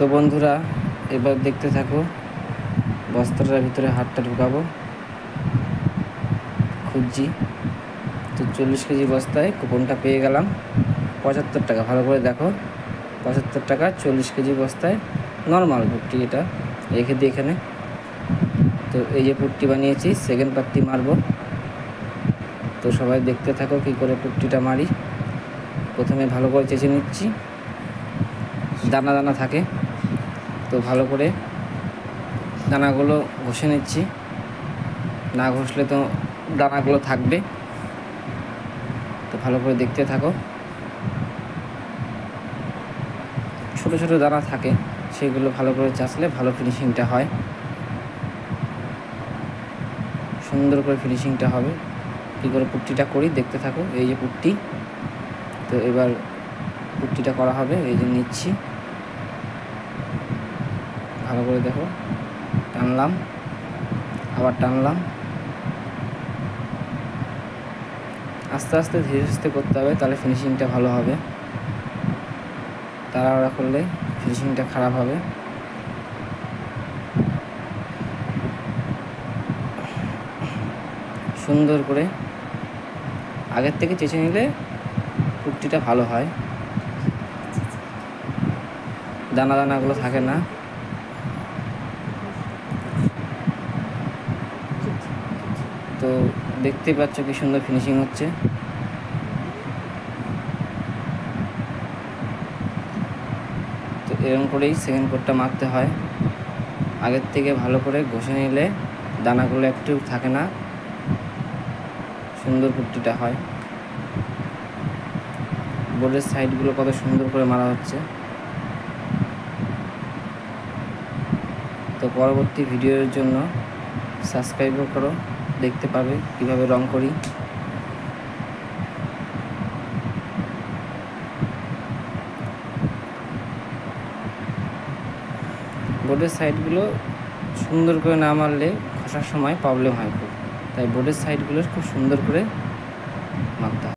তো বন্ধুরা, এবার দেখতে থাকো। বস্তাটার ভিতরে হাতটা ঢুকাবো, খুঁজছি। তো 40 কেজি বস্তায় কুপনটা পেয়ে গেলাম 75 টাকা। ভালো করে দেখো, 75 টাকা 40 কেজি বস্তায় নর্মাল পুট্টি। এটা রেখে দিই এখানে। তো এই যে পুট্টি বানিয়েছি, সেকেন্ড পাত্তি মারবো। তো সবাই দেখতে থাকো কী করে পুট্টিটা মারি। প্রথমে ভালো করে চেঁচে নিচ্ছি, দানা দানা থাকে, তো ভালো করে দানাগুলো ঘষে নিচ্ছি। না ঘষলে তো দানাগুলো থাকবে। তো ভালো করে দেখতে থাকো। ছোটো ছোটো দানা থাকে, সেগুলো ভালো করে চাষলে ভালো ফিনিশিংটা হয়, সুন্দর করে ফিনিশিংটা হবে। কী করে পুট্টিটা করি দেখতে থাকো। এই যে পুট্টি, তো এবার পুট্টিটা করা হবে। এই যে নিচ্ছি, ভালো করে দেখো। টানলাম, আবার টানলাম। আস্তে আস্তে ধীরে সুস্থে করতে হবে, তাহলে ফিনিশিংটা ভালো হবে। তাড়াহুড়া করলে ফিনিশিংটা খারাপ হবে। সুন্দর করে আগের থেকে চেঁচে নিলে পুট্টিটা ভালো হয়, দানা দানাগুলো থাকে না। তো দেখতেই পাচ্ছ কি সুন্দর ফিনিশিং হচ্ছে। তো এরকম করেই সেকেন্ড কোটটা মারতে হয়। আগের থেকে ভালো করে ঘষে নিলে দানাগুলো একটু থাকে না, সুন্দর পুট্টিটা হয়। বোর্ডের সাইডগুলো কত সুন্দর করে মারা হচ্ছে। তো পরবর্তী ভিডিওর জন্য সাবস্ক্রাইবও করো, দেখতে পাবে কীভাবে রং করি। বোর্ডের সাইডগুলো সুন্দর করে না মারলে ঘষার সময় প্রবলেম হয় খুব, তাই বোর্ডের সাইডগুলো খুব সুন্দর করে মারতে হয়।